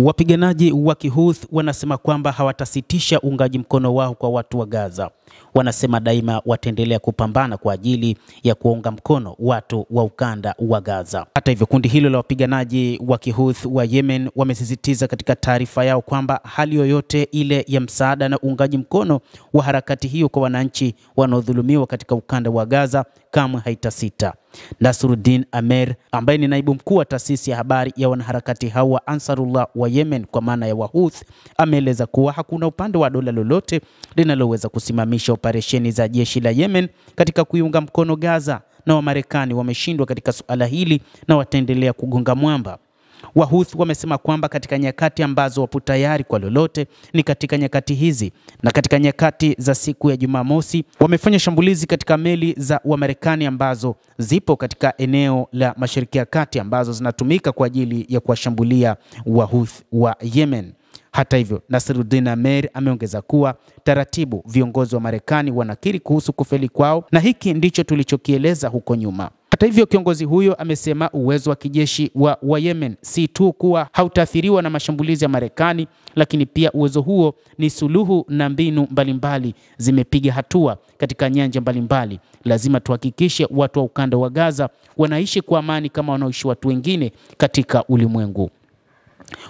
Wapiganaji wa Kihouthi wanasema kwamba hawatasitisha uungaji mkono wao kwa watu wa Gaza. Wanasema daima wataendelea kupambana kwa ajili ya kuunga mkono watu wa ukanda wa Gaza. Hata hivyo, kundi hilo la wapiganaji wa Kihouthi wa Yemen wamesisitiza katika taarifa yao kwamba hali yoyote ile ya msaada na uungaji mkono wa harakati hiyo kwa wananchi wanaodhulumiwa katika ukanda wa Gaza kamwe haitasita. Nasruddin Amer, ambaye ni naibu mkuu wa taasisi ya habari ya wanaharakati hao wa Ansarullah wa Yemen kwa maana ya Wahouthi, ameeleza kuwa hakuna upande wa dola lolote linaloweza kusimamisha operesheni za jeshi la Yemen katika kuiunga mkono Gaza, na Wamarekani wameshindwa katika suala hili na wataendelea kugonga mwamba. Wahouthi wamesema kwamba katika nyakati ambazo wapo tayari kwa lolote ni katika nyakati hizi, na katika nyakati za siku ya Jumamosi wamefanya shambulizi katika meli za Wamarekani ambazo zipo katika eneo la Mashariki ya Kati ambazo zinatumika kwa ajili ya kuwashambulia Wahouthi wa Yemen. Hata hivyo, Nasruddin Amer ameongeza kuwa taratibu viongozi wa Marekani wanakiri kuhusu kufeli kwao, na hiki ndicho tulichokieleza huko nyuma. Hata hivyo, kiongozi huyo amesema uwezo wa kijeshi wa Yemen si tu kuwa hautaathiriwa na mashambulizi ya Marekani, lakini pia uwezo huo ni suluhu na mbinu mbalimbali zimepiga hatua katika nyanja mbalimbali. Lazima tuhakikishe watu wa ukanda wa Gaza wanaishi kwa amani kama wanaoishi watu wengine katika ulimwengu.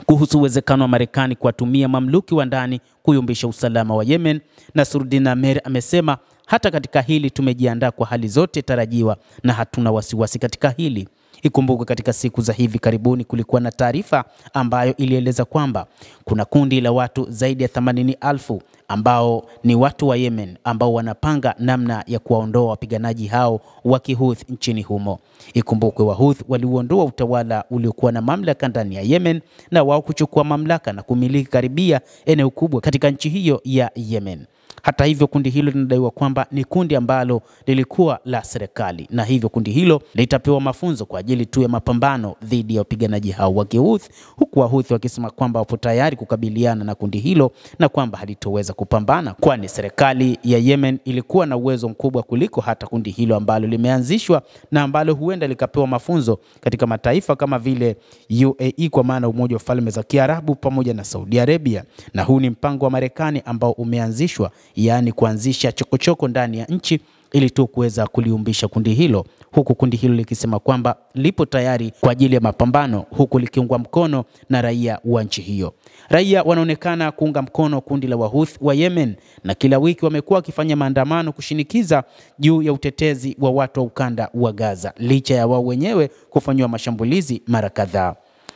Kuhusu uwezekano wa Marekani kuwatumia mamluki wa ndani kuyumbisha usalama wa Yemen, Nasruddin Amer amesema hata katika hili tumejiandaa kwa hali zote tarajiwa na hatuna wasiwasi katika hili. Ikumbuke katika siku za hivi karibuni kulikuwa na taarifa ambayo ilieleza kwamba kuna kundi la watu zaidi ya 80,000 ambao ni watu wa Yemen ambao wanapanga namna ya kuwaondoa wapiganaji hao wa Kihouthi nchini humo. Ikumbuke Wahouthi waliuondoa utawala uliokuwa na mamlaka ndani ya Yemen na wao kuchukua mamlaka na kumiliki karibia eneo kubwa katika nchi hiyo ya Yemen. Hata hivyo, kundi hilo linadaiwa kwamba ni kundi ambalo lilikuwa la serikali, na hivyo kundi hilo litapewa mafunzo kwa ajili tu ya mapambano dhidi ya wapiganaji hao wa Kihouthi, huku Wahouthi wakisema kwamba wapo tayari kukabiliana na kundi hilo na kwamba halitoweza kupambana, kwani serikali ya Yemen ilikuwa na uwezo mkubwa kuliko hata kundi hilo ambalo limeanzishwa na ambalo huenda likapewa mafunzo katika mataifa kama vile UAE kwa maana Umoja wa Falme za Kiarabu pamoja na Saudi Arabia. Na huu ni mpango wa Marekani ambao umeanzishwa, yaani kuanzisha chokochoko ndani ya nchi ili tu kuweza kuliumbisha kundi hilo, huku kundi hilo likisema kwamba lipo tayari kwa ajili ya mapambano, huku likiungwa mkono na raia wa nchi hiyo. Raia wanaonekana kuunga mkono kundi la Wahouthi wa Yemen, na kila wiki wamekuwa wakifanya maandamano kushinikiza juu ya utetezi wa watu wa ukanda wa Gaza, licha ya wao wenyewe kufanywa mashambulizi mara kadhaa.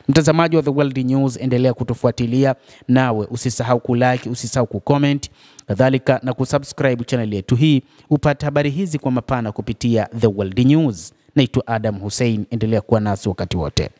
Mtazamaji wa The World News, endelea kutufuatilia, nawe usisahau kulike, usisahau kucomment, kadhalika na kusubscribe channel yetu hii upate habari hizi kwa mapana kupitia The World News. Naitwa Adam Hussein, endelea kuwa nasi wakati wote.